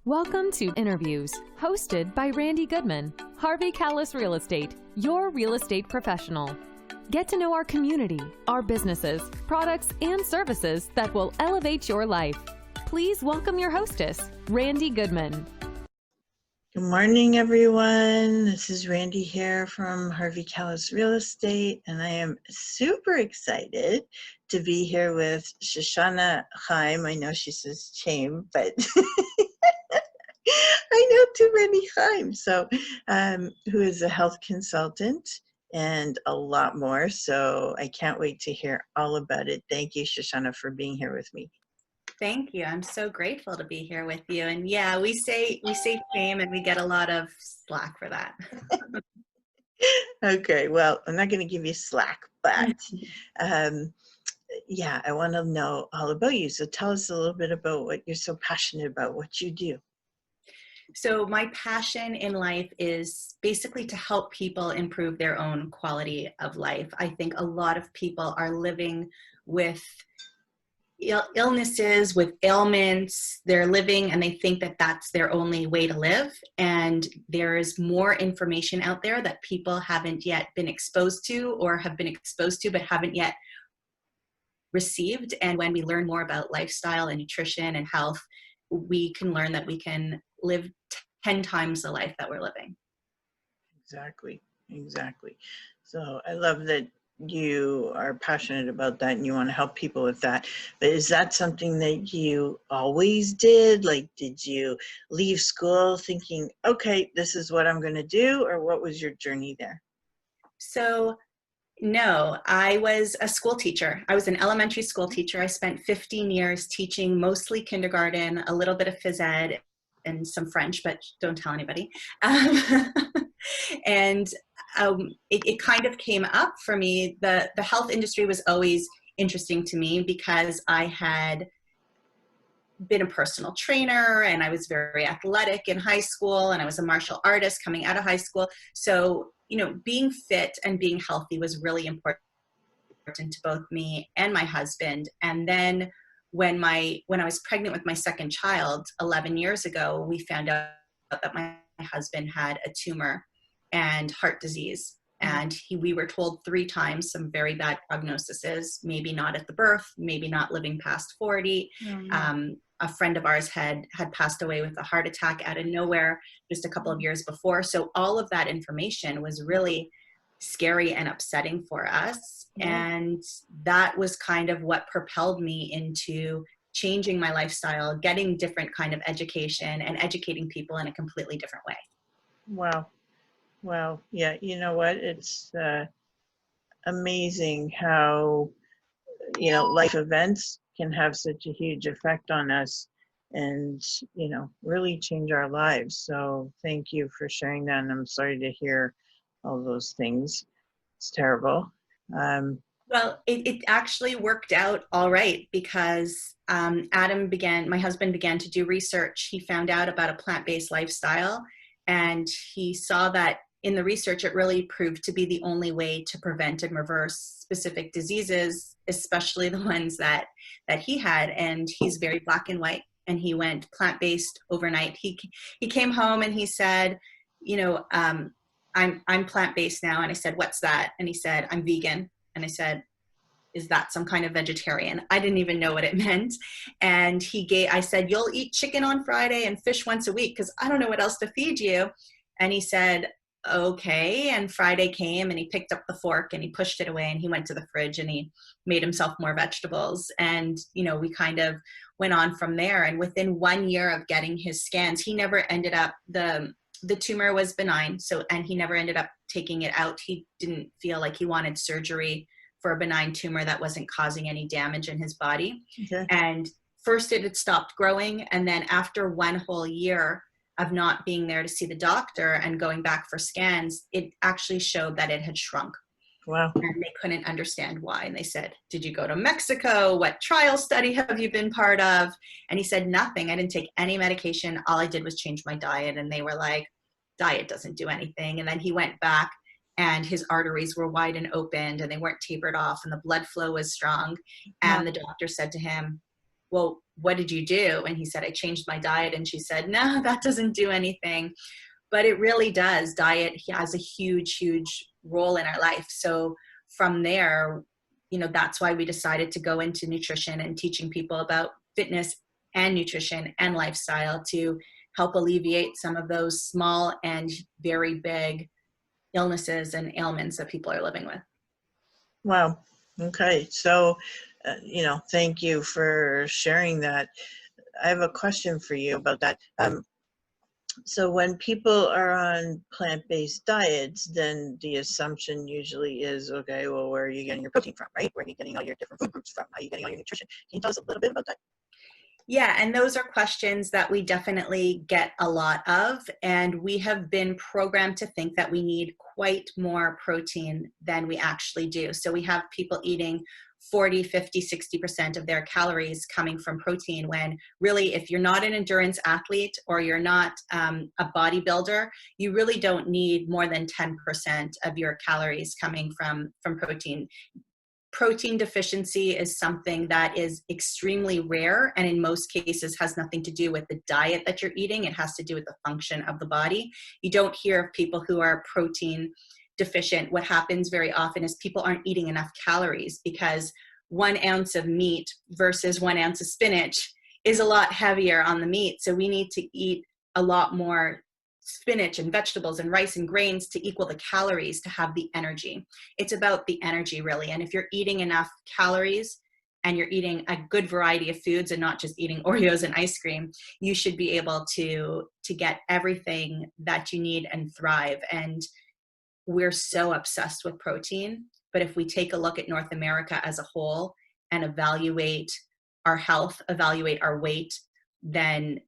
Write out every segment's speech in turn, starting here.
Welcome to Interviews, hosted by Randy Goodman, Harvey Callis Real Estate, your real estate professional. Get to know our community, our businesses, products, and services that will elevate your life. Please welcome your hostess, Randy Goodman. Good morning, everyone. This is Randy here from Harvey Callis Real Estate, and I am super excited to be here with Shoshana Chaim. I know she says Chaim, but I know too many Chaim. So, who is a health consultant and a lot more. So I can't wait to hear all about it. Thank you, Shoshana, for being here with me. Thank you. I'm so grateful to be here with you. And yeah, we say shame and we get a lot of slack for that. Okay, well, I'm not going to give you slack, but yeah, I want to know all about you. So tell us a little bit about what you're so passionate about, what you do. So my passion in life is basically to help people improve their own quality of life. I think a lot of people are living with illnesses, with ailments. They're living and they think that that's their only way to live. And there is more information out there that people haven't yet been exposed to, or have been exposed to but haven't yet received. And when we learn more about lifestyle and nutrition and health, we can learn that we can live 10 times the life that we're living. Exactly. So I love that you are passionate about that and you want to help people with that. But is that something that you always did? Like, did you leave school thinking, okay, this is what I'm going to do? Or what was your journey there? So no, I was a school teacher. I was an elementary school teacher. I spent 15 years teaching mostly kindergarten, a little bit of phys ed, and some French, but don't tell anybody. And it kind of came up for me. The health industry was always interesting to me because I had been a personal trainer and I was very athletic in high school, and I was a martial artist coming out of high school. So, you know, being fit and being healthy was really important to both me and my husband. And then when I was pregnant with my second child 11 years ago, we found out that my husband had a tumor and heart disease. And we were told 3 times some very bad prognoses, maybe not at the birth, maybe not living past 40. A friend of ours had passed away with a heart attack out of nowhere just a couple of years before. So all of that information was really scary and upsetting for us. And that was kind of what propelled me into changing my lifestyle, getting different kind of education and educating people in a completely different way. Wow. Yeah, you know what? It's amazing how, you know, life events can have such a huge effect on us and, you know, really change our lives. So thank you for sharing that. And I'm sorry to hear all those things. It's terrible. Well, it actually worked out all right because my husband began to do research. He found out about a plant-based lifestyle, and he saw that in the research, it really proved to be the only way to prevent and reverse specific diseases, especially the ones that he had. And he's very black and white, and he went plant-based overnight. He came home and he said, you know, I'm plant-based now. And I said, what's that? And he said, I'm vegan. And I said, is that some kind of vegetarian? I didn't even know what it meant. And I said, you'll eat chicken on Friday and fish once a week because I don't know what else to feed you. And he said, okay. And Friday came and he picked up the fork and he pushed it away and he went to the fridge and he made himself more vegetables. And, you know, we kind of went on from there. And within 1 year of getting his scans, he never ended up, the tumor was benign. And he never ended up taking it out. He didn't feel like he wanted surgery for a benign tumor that wasn't causing any damage in his body. Okay. And first it had stopped growing. And then after 1 whole year of not being there to see the doctor and going back for scans, it actually showed that it had shrunk. Wow. And they couldn't understand why. And they said, did you go to Mexico? What trial study have you been part of? And he said, nothing. I didn't take any medication. All I did was change my diet. And they were like, diet doesn't do anything. And then he went back and his arteries were wide and opened and they weren't tapered off and the blood flow was strong. And the doctor said to him, well, what did you do? And he said, I changed my diet. And she said, no, that doesn't do anything. But it really does. Diet has a huge, huge role in our life. So from there, you know, that's why we decided to go into nutrition and teaching people about fitness and nutrition and lifestyle to help alleviate some of those small and very big illnesses and ailments that people are living with. Wow. Okay. So, you know, thank you for sharing that. I have a question for you about that. So when people are on plant-based diets, then the assumption usually is, okay, well, where are you getting your protein from, right? Where are you getting all your different food groups from? How are you getting all your nutrition? Can you tell us a little bit about that? Yeah, and those are questions that we definitely get a lot of, and we have been programmed to think that we need quite more protein than we actually do. So we have people eating 40, 50, 60% of their calories coming from protein, when really, if you're not an endurance athlete or you're not a bodybuilder, you really don't need more than 10% of your calories coming from protein. Protein deficiency is something that is extremely rare, and in most cases has nothing to do with the diet that you're eating. It has to do with the function of the body. You don't hear of people who are protein deficient. What happens very often is people aren't eating enough calories, because 1 ounce of meat versus 1 ounce of spinach is a lot heavier on the meat. So we need to eat a lot more spinach and vegetables and rice and grains to equal the calories to have the energy. It's about the energy, really. And if you're eating enough calories and you're eating a good variety of foods and not just eating Oreos and ice cream, you should be able to get everything that you need and thrive. And we're so obsessed with protein. But if we take a look at North America as a whole and evaluate our health, evaluate our weight, then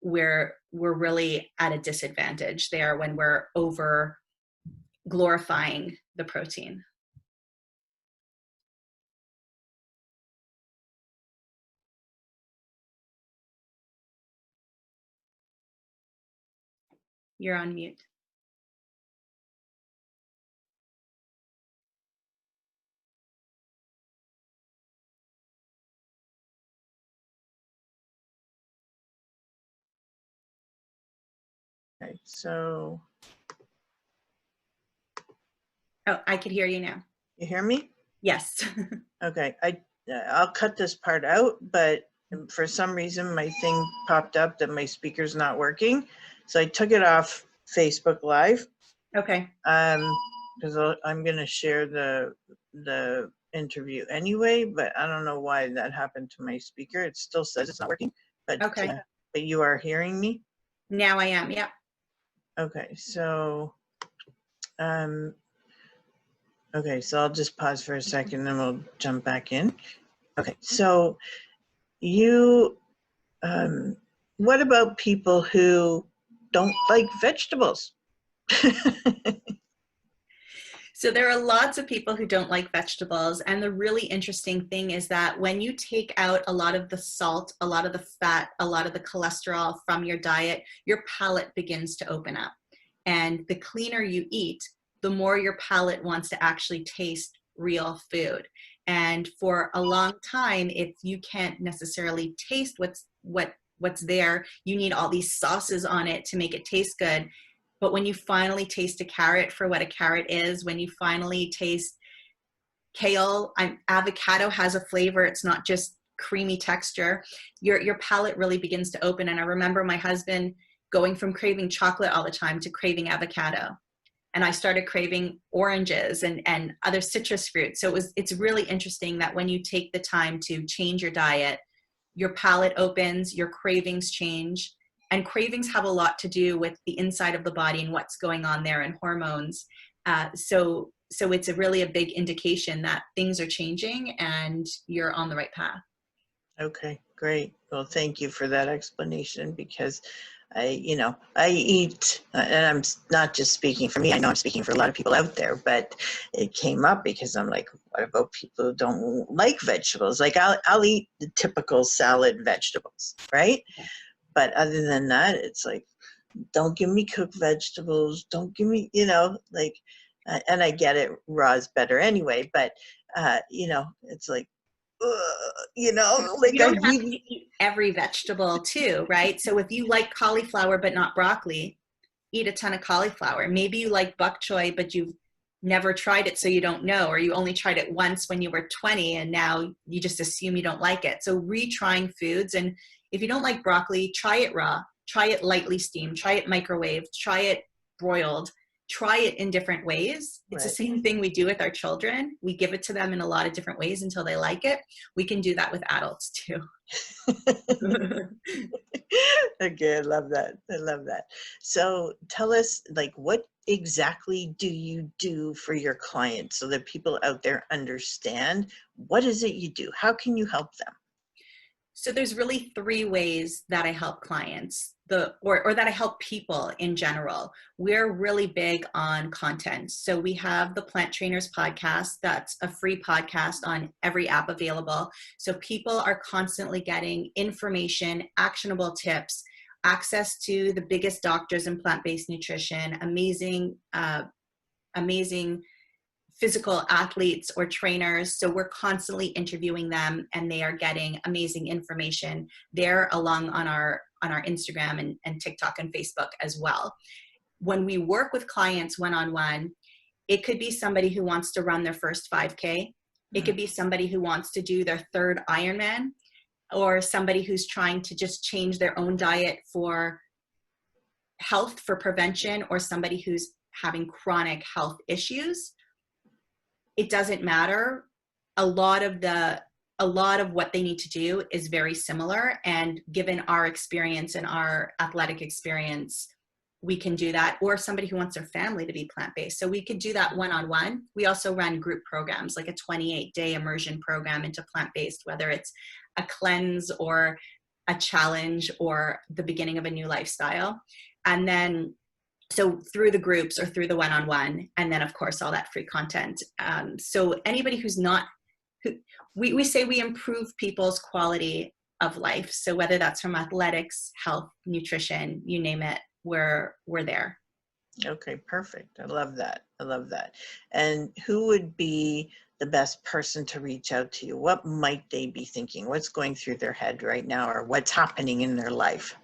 we're really at a disadvantage there when we're over glorifying the protein. You're on mute. Okay, so. Oh, I could hear you now. You hear me? Yes. Okay, I'll cut this part out, but for some reason my thing popped up that my speaker's not working. So I took it off Facebook Live. Okay. Because I'm gonna share the interview anyway, but I don't know why that happened to my speaker. It still says it's not working, but okay. But you are hearing me? Now I am, yeah. Okay, so okay, so I'll just pause for a second, then we'll jump back in. Okay, so you, what about people who don't like vegetables? So there are lots of people who don't like vegetables. And the really interesting thing is that when you take out a lot of the salt, a lot of the fat, a lot of the cholesterol from your diet, your palate begins to open up. And the cleaner you eat, the more your palate wants to actually taste real food. And for a long time, if you can't necessarily taste what's there, you need all these sauces on it to make it taste good. But when you finally taste a carrot for what a carrot is, when you finally taste kale, avocado has a flavor. It's not just creamy texture. Your palate really begins to open. And I remember my husband going from craving chocolate all the time to craving avocado. And I started craving oranges and other citrus fruits. So it's really interesting that when you take the time to change your diet, your palate opens, your cravings change. And cravings have a lot to do with the inside of the body and what's going on there and hormones. So it's really a big indication that things are changing and you're on the right path. Okay, great. Well, thank you for that explanation, because I eat, and I'm not just speaking for me, I know I'm speaking for a lot of people out there, but it came up because I'm like, what about people who don't like vegetables? Like I'll eat the typical salad vegetables, right? Okay. But other than that, it's like, don't give me cooked vegetables. Don't give me, like, and I get it, raw is better anyway, but, it's like, you know, You like I don't have to really, eat every vegetable too, right? So if you like cauliflower but not broccoli, eat a ton of cauliflower. Maybe you like bok choy, but you've never tried it, so you don't know, or you only tried it once when you were 20 and now you just assume you don't like it. So retrying foods. And if you don't like broccoli, try it raw, try it lightly steamed, try it microwaved, try it broiled, try it in different ways. It's the right. same thing we do with our children. We give it to them in a lot of different ways until they like it. We can do that with adults too. Okay, I love that. I love that. So tell us, like, what exactly do you do for your clients so that people out there understand what is it you do? How can you help them? So there's really three ways that I help clients, or that I help people in general. We're really big on content. So we have the Plant Trainers podcast. That's a free podcast on every app available. So people are constantly getting information, actionable tips, access to the biggest doctors in plant-based nutrition, amazing physical athletes or trainers. So we're constantly interviewing them and they are getting amazing information there, along on our Instagram and TikTok and Facebook as well. When we work with clients one-on-one, it could be somebody who wants to run their first 5K. It could be somebody who wants to do their third Ironman, or somebody who's trying to just change their own diet for health, for prevention, or somebody who's having chronic health issues. It doesn't matter. A lot of what they need to do is very similar. And given our experience and our athletic experience, we can do that. Or somebody who wants their family to be plant-based. So we could do that one-on-one. We also run group programs, like a 28-day immersion program into plant-based, whether it's a cleanse or a challenge or the beginning of a new lifestyle. And then so through the groups or through the one-on-one, and then of course all that free content. So anybody who's not, we say we improve people's quality of life. So whether that's from athletics, health, nutrition, you name it, we're there. Okay, perfect. I love that. I love that. And who would be the best person to reach out to you? What might they be thinking? What's going through their head right now, or what's happening in their life?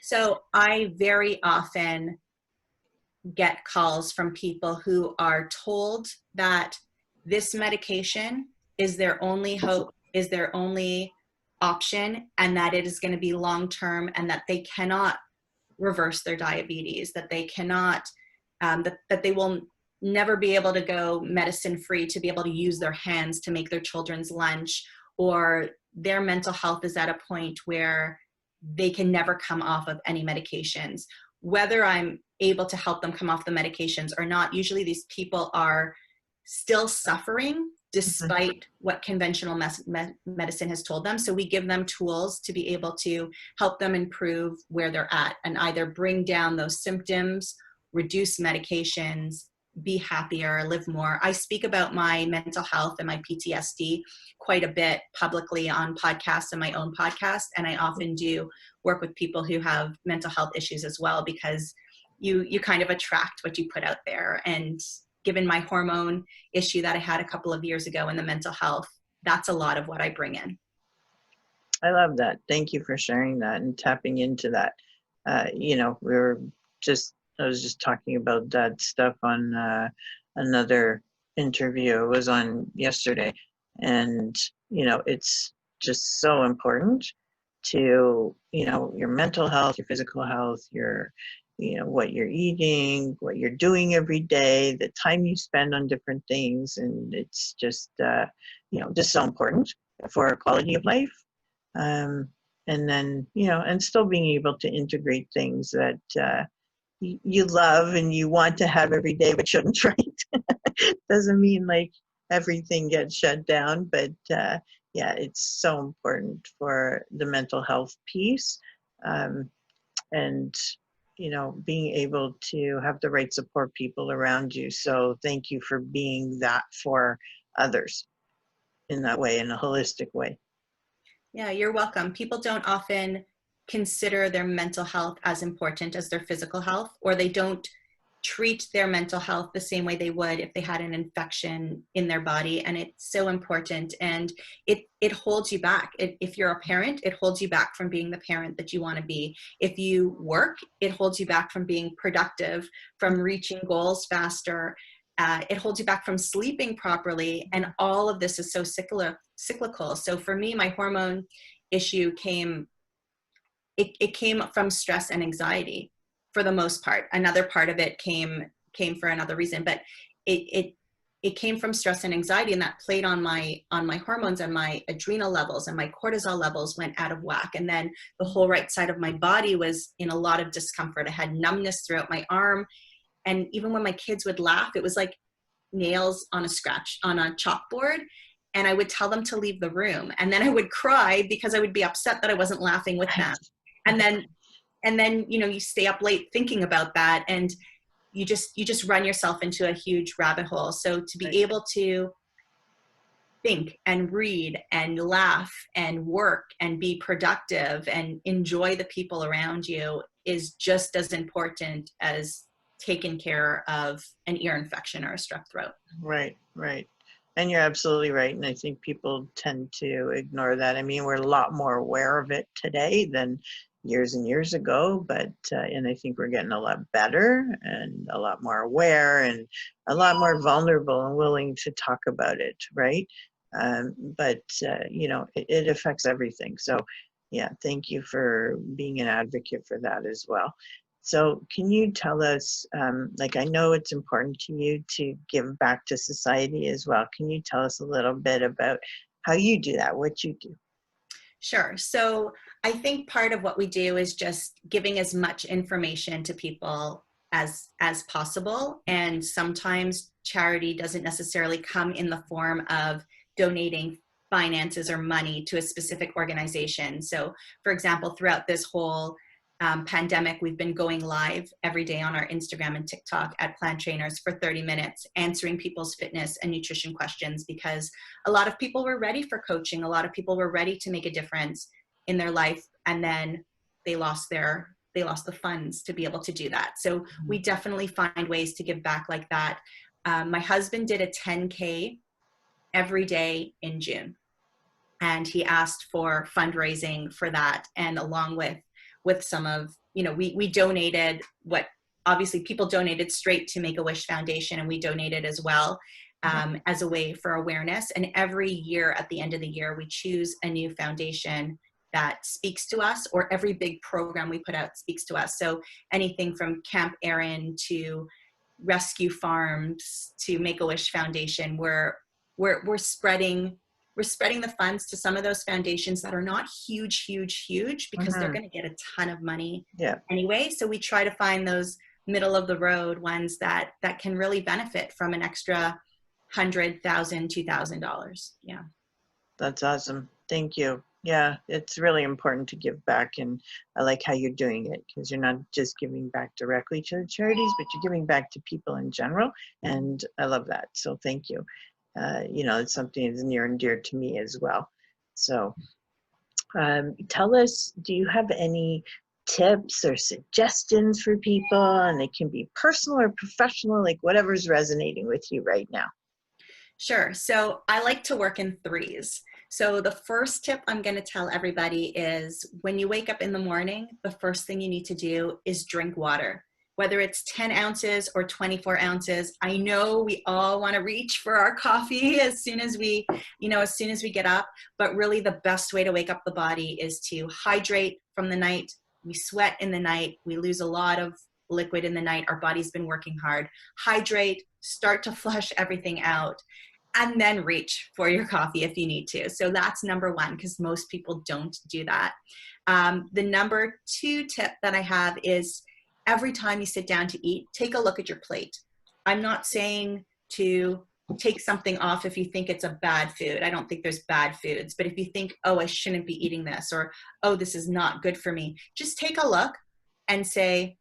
So I very often get calls from people who are told that this medication is their only hope, is their only option, and that it is going to be long-term, and that they cannot reverse their diabetes, that they cannot, that they will never be able to go medicine-free, to be able to use their hands to make their children's lunch, or their mental health is at a point where they can never come off of any medications. Whether I'm able to help them come off the medications or not, usually these people are still suffering despite what conventional medicine has told them. So we give them tools to be able to help them improve where they're at and either bring down those symptoms, reduce medications, be happier, live more. I speak about my mental health and my PTSD quite a bit publicly on podcasts and my own podcast. And I often do work with people who have mental health issues as well, because you kind of attract what you put out there. And given my hormone issue that I had a couple of years ago in the mental health, that's a lot of what I bring in. I love that. Thank you for sharing that and tapping into that. You know, I was just talking about that stuff on another interview. It was on yesterday. And, you know, it's just so important to, you know, your mental health, your physical health, your, you know, what you're eating, what you're doing every day, the time you spend on different things. And it's just, you know, just so important for quality of life. And then, you know, and still being able to integrate things that you love and you want to have every day, but shouldn't, right? Doesn't mean like everything gets shut down, but yeah, it's so important for the mental health piece. And, you know, being able to have the right support people around you. So thank you for being that for others in that way, in a holistic way. Yeah, you're welcome. People don't often consider their mental health as important as their physical health, or they don't treat their mental health the same way they would if they had an infection in their body. And it's so important, and it holds you back. If you're a parent, it holds you back from being the parent that you want to be. If you work, it holds you back from being productive, from reaching goals faster. It holds you back from sleeping properly. And all of this is so cyclical. So for me, my hormone issue came from stress and anxiety for the most part. Another part of it came for another reason, but it came from stress and anxiety, and that played on my hormones, and my adrenal levels and my cortisol levels went out of whack. And then the whole right side of my body was in a lot of discomfort. I had numbness throughout my arm. And even when my kids would laugh, it was like nails on a chalkboard. And I would tell them to leave the room. And then I would cry because I would be upset that I wasn't laughing with them. And then, you stay up late thinking about that, and you just run yourself into a huge rabbit hole. So to be able to think and read and laugh and work and be productive and enjoy the people around you is just as important as taking care of an ear infection or a strep throat. Right. And you're absolutely right. And I think people tend to ignore that. I mean, we're a lot more aware of it today than years and years ago, but and I think we're getting a lot better and a lot more aware and a lot more vulnerable and willing to talk about it, right? But it affects everything. So yeah, thank you for being an advocate for that as well. So can you tell us, I know it's important to you to give back to society as well. Can you tell us a little bit about how you do that, what you do? Sure. So I think part of what we do is just giving as much information to people as possible. And sometimes charity doesn't necessarily come in the form of donating finances or money to a specific organization. So for example, throughout this whole pandemic, we've been going live every day on our Instagram and TikTok at Planttrainers for 30 minutes, answering people's fitness and nutrition questions, because a lot of people were ready for coaching. A lot of people were ready to make a difference in their life, and then they lost the funds to be able to do that. So we definitely find ways to give back like that. My husband did a 10K every day in June, and he asked for fundraising for that. And along with some of, we donated obviously people donated straight to Make-A-Wish Foundation, and we donated as well as a way for awareness. And every year at the end of the year, we choose a new foundation that speaks to us, or every big program we put out speaks to us. So anything from Camp Erin to Rescue Farms to Make-A-Wish Foundation, we're spreading the funds to some of those foundations that are not huge, because they're going to get a ton of money anyway. So we try to find those middle of the road ones that can really benefit from an extra $100,000, $2,000. Yeah. That's awesome. Thank you. Yeah, it's really important to give back, and I like how you're doing it, because you're not just giving back directly to the charities, but you're giving back to people in general, and I love that. So thank you. It's something that's near and dear to me as well. So tell us, do you have any tips or suggestions for people? And it can be personal or professional, like whatever's resonating with you right now. Sure. So I like to work in threes. So the first tip I'm going to tell everybody is, when you wake up in the morning, the first thing you need to do is drink water. Whether it's 10 ounces or 24 ounces. I know we all want to reach for our coffee as soon as we get up, but really the best way to wake up the body is to hydrate from the night. We sweat in the night. We lose a lot of liquid in the night. Our body's been working hard. Hydrate, start to flush everything out, and then reach for your coffee if you need to. So that's number one, because most people don't do that. The number two tip that I have is, every time you sit down to eat, take a look at your plate. I'm not saying to take something off if you think it's a bad food. I don't think there's bad foods. But if you think, oh, I shouldn't be eating this, or, oh, this is not good for me, just take a look and say,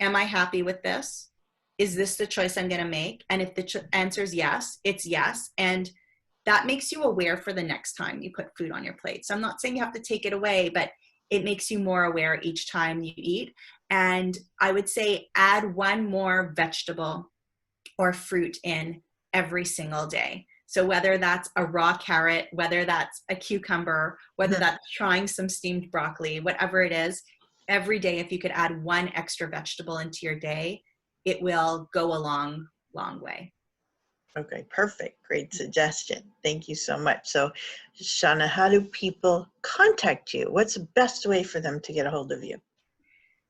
am I happy with this? Is this the choice I'm going to make? And if the answer is yes, it's yes. And that makes you aware for the next time you put food on your plate. So I'm not saying you have to take it away, but it makes you more aware each time you eat. And I would say add one more vegetable or fruit in every single day. So whether that's a raw carrot, whether that's a cucumber, whether that's trying some steamed broccoli, whatever it is, every day, if you could add one extra vegetable into your day, it will go a long, long way. Okay, perfect. Great suggestion. Thank you so much. So, Shoshana, how do people contact you? What's the best way for them to get a hold of you?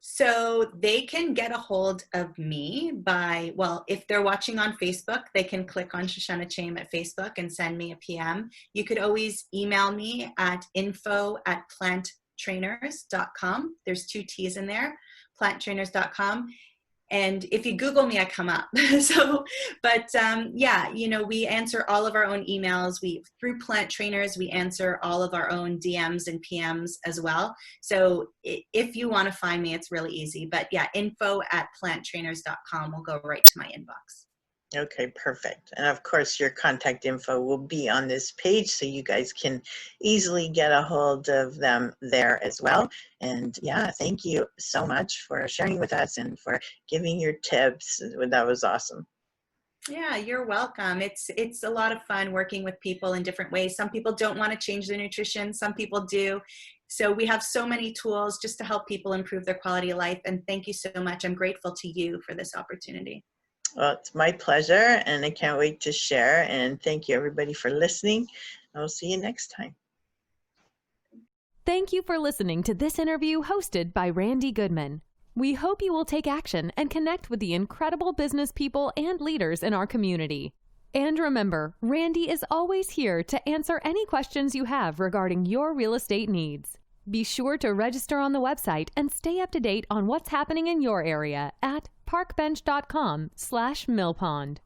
So they can get a hold of me by, well, if they're watching on Facebook, they can click on Shoshana Chaim at Facebook and send me a PM. You could always email me at info@planttrainers.com. There's 2 T's in there, planttrainers.com. And if you Google me, I come up. Yeah, we answer all of our own emails. Through Plant Trainers, we answer all of our own DMs and PMs as well. So if you want to find me, it's really easy. But yeah, info@planttrainers.com will go right to my inbox. Okay, perfect. And of course, your contact info will be on this page, so you guys can easily get a hold of them there as well. And yeah, thank you so much for sharing with us and for giving your tips. That was awesome. Yeah, you're welcome. It's a lot of fun working with people in different ways. Some people don't want to change their nutrition. Some people do. So we have so many tools just to help people improve their quality of life. And thank you so much. I'm grateful to you for this opportunity. Well, it's my pleasure, and I can't wait to share. And thank you, everybody, for listening. I'll see you next time. Thank you for listening to this interview hosted by Randy Goodman. We hope you will take action and connect with the incredible business people and leaders in our community. And remember, Randy is always here to answer any questions you have regarding your real estate needs. Be sure to register on the website and stay up to date on what's happening in your area at parkbench.com/millpond.